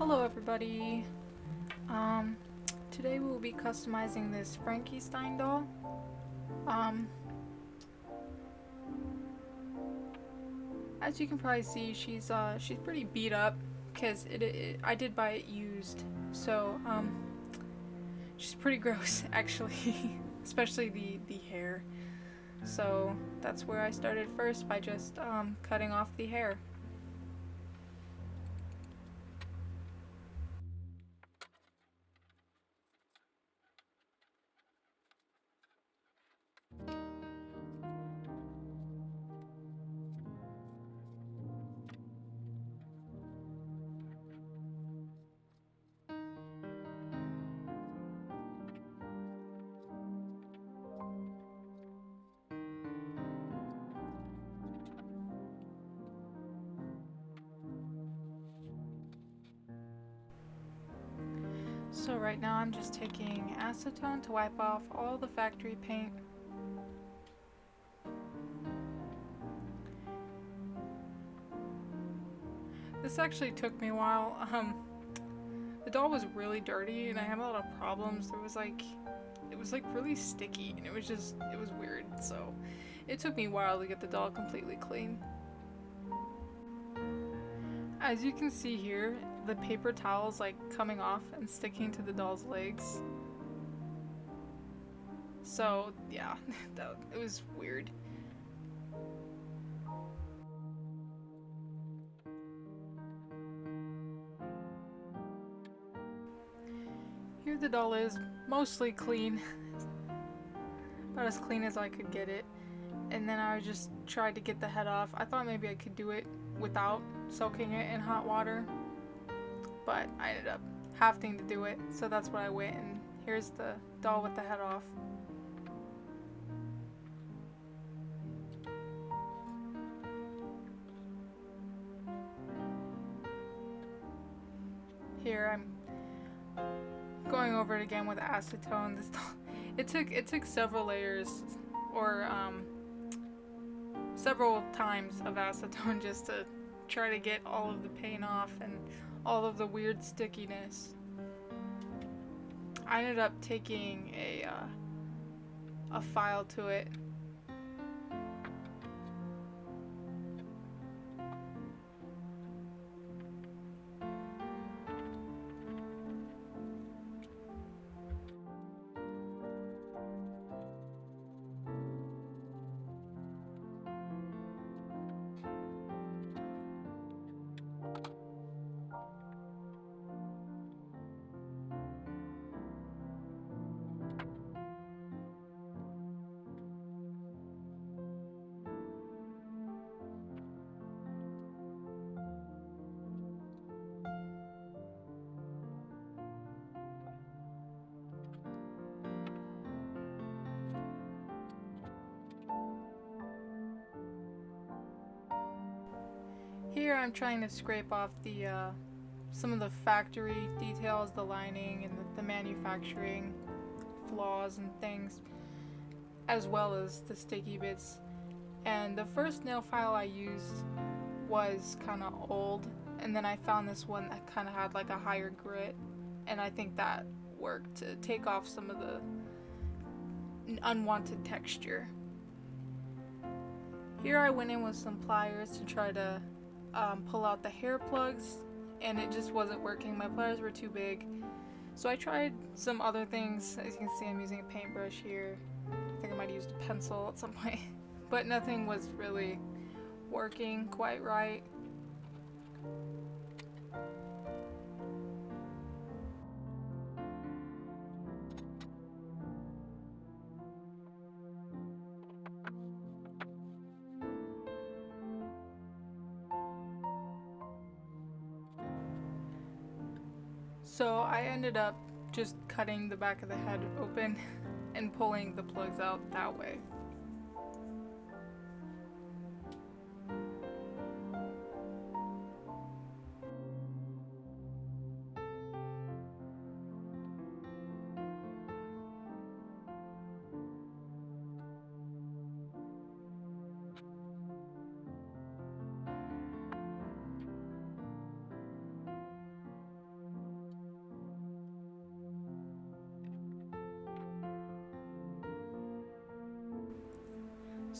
Hello everybody. Today we will be customizing this Frankenstein doll. Um, as you can probably see, she's pretty beat up because I did buy it used, so she's pretty gross actually, especially the hair. So that's where I started first by just cutting off the hair. So right now I'm just taking acetone to wipe off all the factory paint. This actually took me a while. The doll was really dirty and I had a lot of problems. It was like really sticky and it was weird. So it took me a while to get the doll completely clean. As you can see here, the paper towel is like coming off and sticking to the doll's legs. So yeah, it was weird. Here the doll is, mostly clean. About as clean as I could get it. And then I just tried to get the head off. I thought maybe I could do it without soaking it in hot water, but I ended up having to do it, so that's what I went, and here's the doll with the head off. Here I'm going over it again with acetone. This doll, it took several layers, or several times of acetone just to try to get all of the paint off and all of the weird stickiness. I ended up taking a file to it. Here I'm trying to scrape off the some of the factory details, the lining and the manufacturing flaws and things, as well as the sticky bits. And the first nail file I used was kind of old, and then I found this one that kind of had like a higher grit, and I think that worked to take off some of the unwanted texture. Here I went in with some pliers to try to pull out the hair plugs, and it just wasn't working. My pliers were too big. So I tried some other things. As you can see, I'm using a paintbrush here. I think I might have used a pencil at some point. But nothing was really working quite right. So I ended up just cutting the back of the head open and pulling the plugs out that way.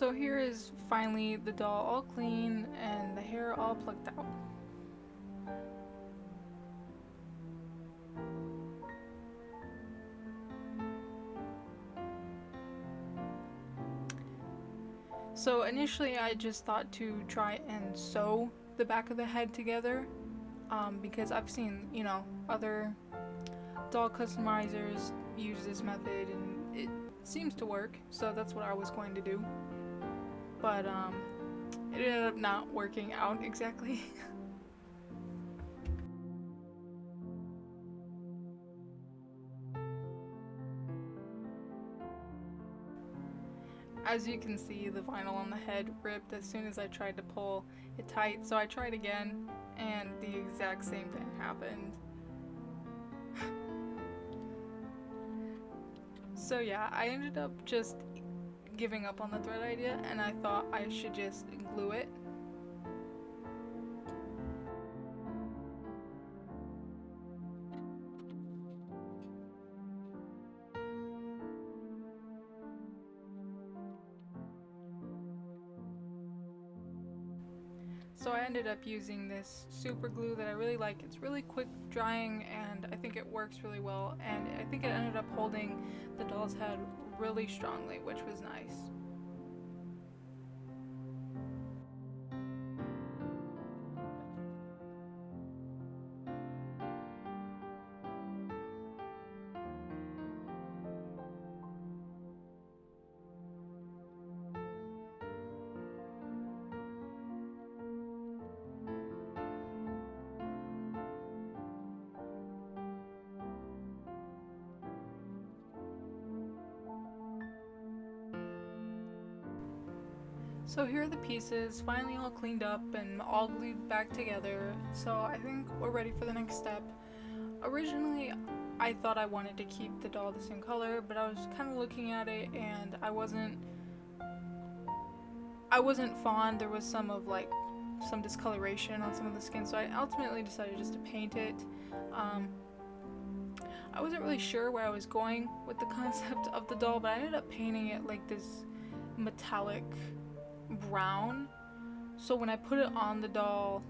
So here is finally the doll all clean and the hair all plucked out. So initially I just thought to try and sew the back of the head together, because I've seen, other doll customizers use this method and it seems to work, so that's what I was going to do. But it ended up not working out exactly. As you can see, the vinyl on the head ripped as soon as I tried to pull it tight, so I tried again, and the exact same thing happened. So yeah, I ended up just giving up on the thread idea, and I thought I should just glue it. So I ended up using this super glue that I really like. It's really quick drying and I think it works really well, and I think it ended up holding the doll's head really strongly, which was nice. So here are the pieces, finally all cleaned up and all glued back together, so I think we're ready for the next step. Originally, I thought I wanted to keep the doll the same color, but I was kind of looking at it and I wasn't fond. There was some discoloration on some of the skin, so I ultimately decided just to paint it. I wasn't really sure where I was going with the concept of the doll, but I ended up painting it like this metallic brown. So when I put it on the doll,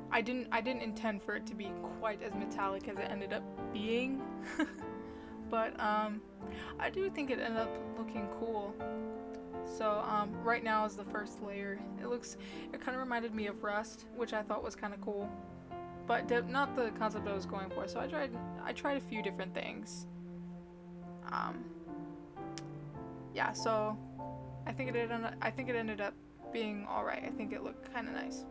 I didn't intend for it to be quite as metallic as it ended up being. But I do think it ended up looking cool. So right now is the first layer. It kind of reminded me of rust, which I thought was kind of cool, but not the concept I was going for. So I tried a few different things. Yeah, so I think it ended up being alright. I think it looked kind of nice.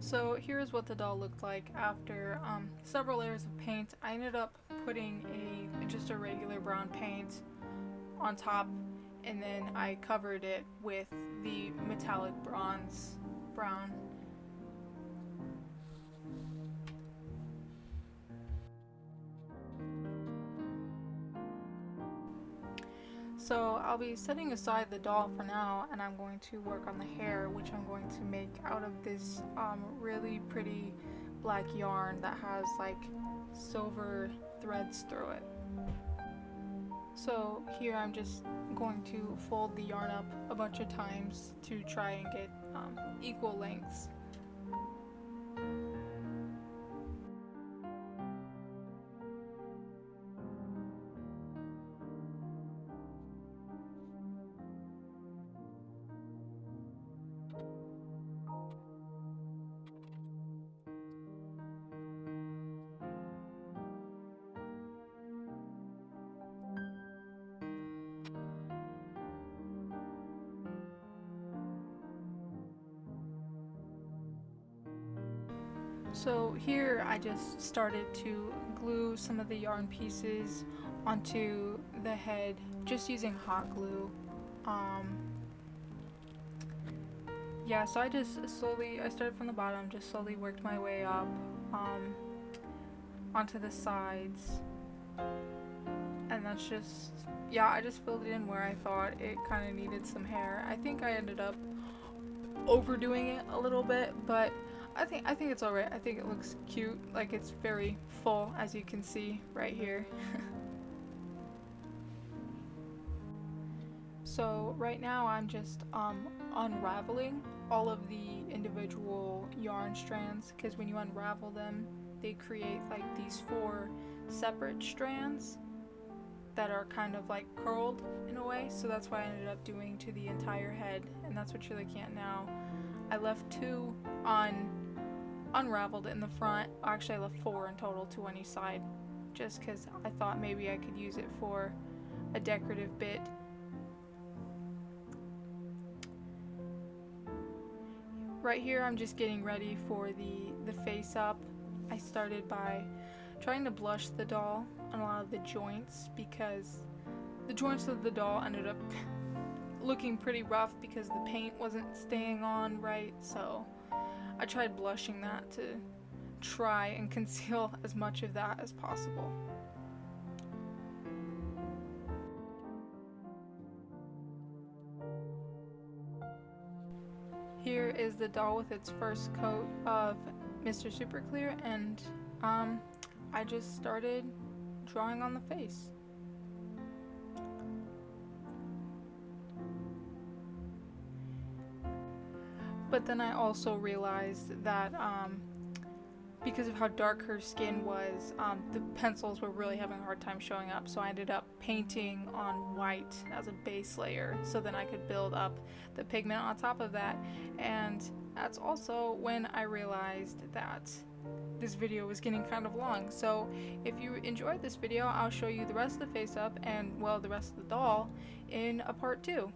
So here's what the doll looked like after several layers of paint. I ended up putting just a regular brown paint on top, and then I covered it with the metallic bronze brown. So I'll be setting aside the doll for now, and I'm going to work on the hair, which I'm going to make out of this really pretty black yarn that has like silver threads through it. So here I'm just going to fold the yarn up a bunch of times to try and get equal lengths. So here I just started to glue some of the yarn pieces onto the head just using hot glue. Yeah, so I started from the bottom, just slowly worked my way up onto the sides, and that's just, yeah, I just filled it in where I thought it kind of needed some hair. I think I ended up overdoing it a little bit, but I think it's alright. I think it looks cute, like it's very full, as you can see right here. So right now I'm just unraveling all of the individual yarn strands, because when you unravel them, they create like these 4 separate strands that are kind of like curled in a way. So that's what I ended up doing to the entire head, and that's what you're looking at now. I left 2 unraveled in the front. Actually, I left 4 in total, 2 on each side, just because I thought maybe I could use it for a decorative bit. Right here I'm just getting ready for the face up. I started by trying to blush the doll on a lot of the joints, because the joints of the doll ended up looking pretty rough because the paint wasn't staying on right, so I tried blushing that to try and conceal as much of that as possible. Here is the doll with its first coat of Mr. Super Clear, and I just started drawing on the face. But then I also realized that because of how dark her skin was, the pencils were really having a hard time showing up, so I ended up painting on white as a base layer, so then I could build up the pigment on top of that. And that's also when I realized that this video was getting kind of long. So if you enjoyed this video, I'll show you the rest of the face up and, well, the rest of the doll in a part 2.